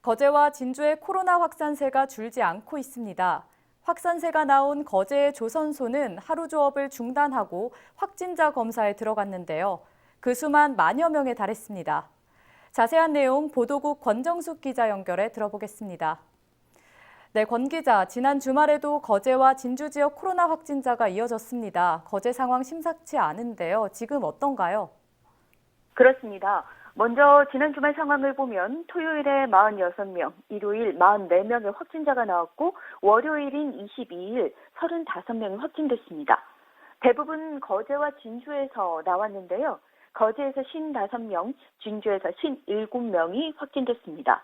거제와 진주의 코로나 확산세가 줄지 않고 있습니다. 확산세가 나온 거제의 조선소는 하루 조업을 중단하고 확진자 검사에 들어갔는데요. 그 수만 만여 명에 달했습니다. 자세한 내용 보도국 권정숙 기자 연결해 들어보겠습니다. 네, 권 기자, 지난 주말에도 거제와 진주 지역 코로나 확진자가 이어졌습니다. 거제 상황 심상치 않은데요. 지금 어떤가요? 그렇습니다. 먼저 지난 주말 상황을 보면 토요일에 46명, 일요일 44명의 확진자가 나왔고 월요일인 22일 35명이 확진됐습니다. 대부분 거제와 진주에서 나왔는데요. 거제에서 55명, 진주에서 57명이 확진됐습니다.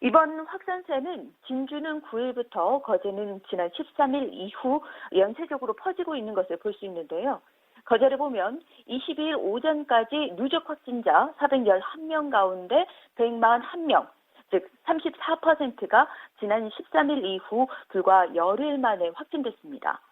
이번 확산세는 진주는 9일부터 거제는 지난 13일 이후 연쇄적으로 퍼지고 있는 것을 볼 수 있는데요. 거제를 보면 22일 오전까지 누적 확진자 411명 가운데 141명, 즉 34%가 지난 13일 이후 불과 열흘 만에 확진됐습니다.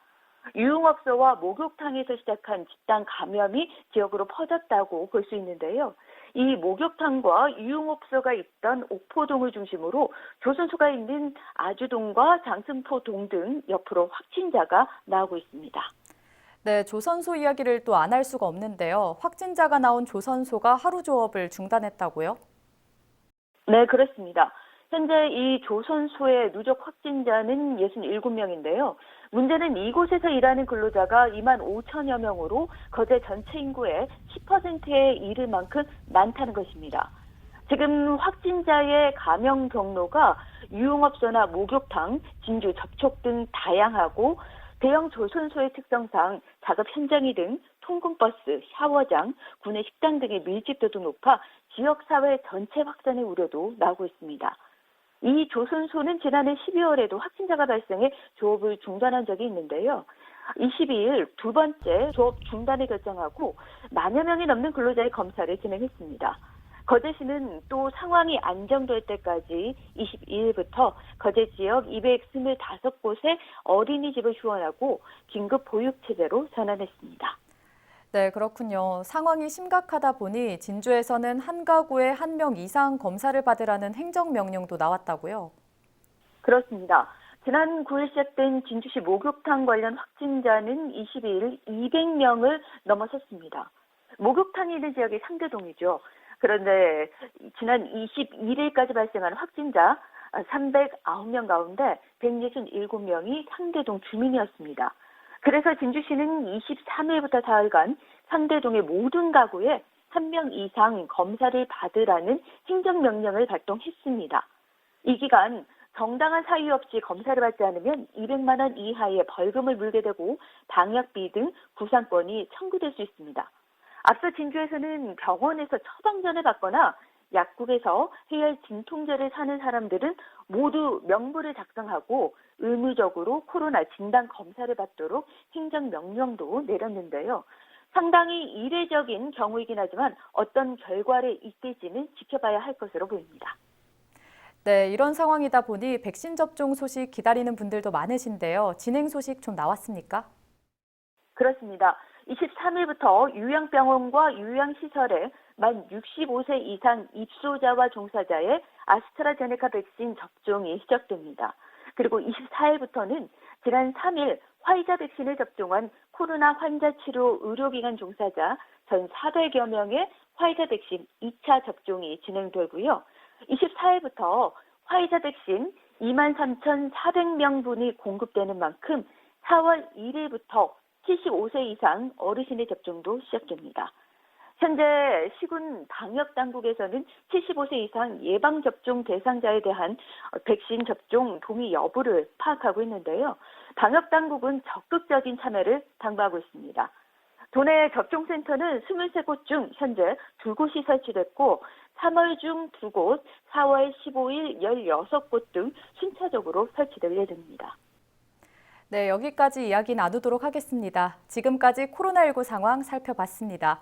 유흥업소와 목욕탕에서 시작한 집단 감염이 지역으로 퍼졌다고 볼 수 있는데요. 이 목욕탕과 유흥업소가 있던 옥포동을 중심으로 조선소가 있는 아주동과 장승포동 등 옆으로 확진자가 나오고 있습니다. 네, 조선소 이야기를 또 안 할 수가 없는데요. 확진자가 나온 조선소가 하루 조업을 중단했다고요? 네, 그렇습니다. 현재 이 조선소의 누적 확진자는 67명인데요. 문제는 이곳에서 일하는 근로자가 2만 5천여 명으로 거제 전체 인구의 10%에 이를 만큼 많다는 것입니다. 지금 확진자의 감염 경로가 유흥업소나 목욕탕, 진주 접촉 등 다양하고 대형 조선소의 특성상 작업 현장이 등 통근버스, 샤워장, 구내 식당 등의 밀집도도 높아 지역사회 전체 확산의 우려도 나오고 있습니다. 이 조선소는 지난해 12월에도 확진자가 발생해 조업을 중단한 적이 있는데요. 22일 두 번째 조업 중단을 결정하고 만여 명이 넘는 근로자의 검사를 진행했습니다. 거제시는 또 상황이 안정될 때까지 22일부터 거제 지역 225곳에 어린이집을 후원하고 긴급 보육체제로 전환했습니다. 네, 그렇군요. 상황이 심각하다 보니 진주에서는 한 가구에 1명 이상 검사를 받으라는 행정명령도 나왔다고요? 그렇습니다. 지난 9일 시작된 진주시 목욕탕 관련 확진자는 22일 200명을 넘어섰습니다. 목욕탕이 있는 지역이 상대동이죠. 그런데 지난 21일까지 발생한 확진자 309명 가운데 167명이 상대동 주민이었습니다. 그래서 진주시는 23일부터 사흘간 상대동의 모든 가구에 1명 이상 검사를 받으라는 행정명령을 발동했습니다. 이 기간 정당한 사유 없이 검사를 받지 않으면 200만 원 이하의 벌금을 물게 되고 방역비 등 구상권이 청구될 수 있습니다. 앞서 진주에서는 병원에서 처방전을 받거나 약국에서 해열 진통제를 사는 사람들은 모두 명부를 작성하고 의무적으로 코로나 진단 검사를 받도록 행정명령도 내렸는데요. 상당히 이례적인 경우이긴 하지만 어떤 결과를 이끌지는 지켜봐야 할 것으로 보입니다. 네, 이런 상황이다 보니 백신 접종 소식 기다리는 분들도 많으신데요. 진행 소식 좀 나왔습니까? 그렇습니다. 23일부터 요양병원과 요양시설에 만 65세 이상 입소자와 종사자의 아스트라제네카 백신 접종이 시작됩니다. 그리고 24일부터는 지난 3일 화이자 백신을 접종한 코로나 환자 치료 의료기관 종사자 전 400여 명의 화이자 백신 2차 접종이 진행되고요. 24일부터 화이자 백신 23,400명분이 공급되는 만큼 4월 1일부터 75세 이상 어르신의 접종도 시작됩니다. 현재 시군 방역당국에서는 75세 이상 예방접종 대상자에 대한 백신 접종 동의 여부를 파악하고 있는데요. 방역당국은 적극적인 참여를 당부하고 있습니다. 도내 접종센터는 23곳 중 현재 2곳이 설치됐고 3월 중 2곳, 4월 15일 16곳 등 순차적으로 설치될 예정입니다. 네, 여기까지 이야기 나누도록 하겠습니다. 지금까지 코로나19 상황 살펴봤습니다.